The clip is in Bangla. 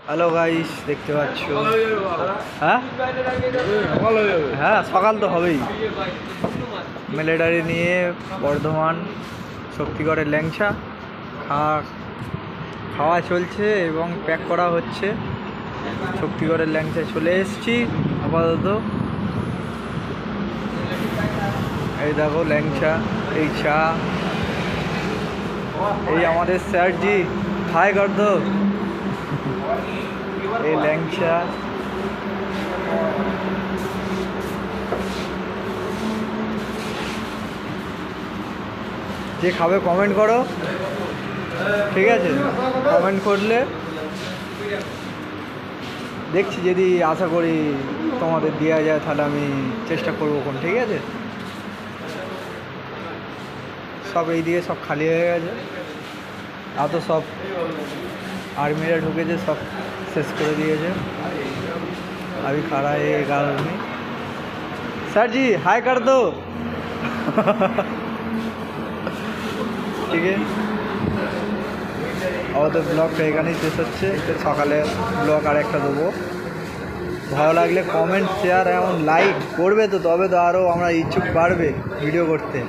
হ্যালো গাইস, দেখতে পাচ্ছ? হ্যাঁ হ্যাঁ, সকাল তো হবেই। মিলিটারি নিয়ে বর্ধমান শক্তিগড়ের ল্যাংচা খাওয়া চলছে এবং প্যাক করা হচ্ছে। শক্তিগড়ের ল্যাংচা চলে এসেছি আপাতত। এই দেখো ল্যাংচা, এই চা, এই আমাদের স্যারজি হাই কর দো। এই ল্যাংচা, যে খাবে কমেন্ট করো, ঠিক আছে? কমেন্ট করলে দেখছি, যদি আশা করি তোমাদের দেওয়া যায় তাহলে আমি চেষ্টা করবো কোন, ঠিক আছে? সব এই দিকে সব খালি হয়ে গেছে, এত সব আর্মিরা ঢুকেছে, সব শেষ করে দিয়েছে। अभी खड़ा है एक आदमी। सर जी हाय कर दो। ঠিক আছে, আমাদের ব্লগটা এখানেই শেষ হচ্ছে। সকালে ব্লগ আর একটা দেবো। ভালো লাগলে কমেন্ট, শেয়ার এবং লাইক করবে তো, তবে তো আরও আমরা ইচ্ছুক বাড়বে ভিডিও করতে।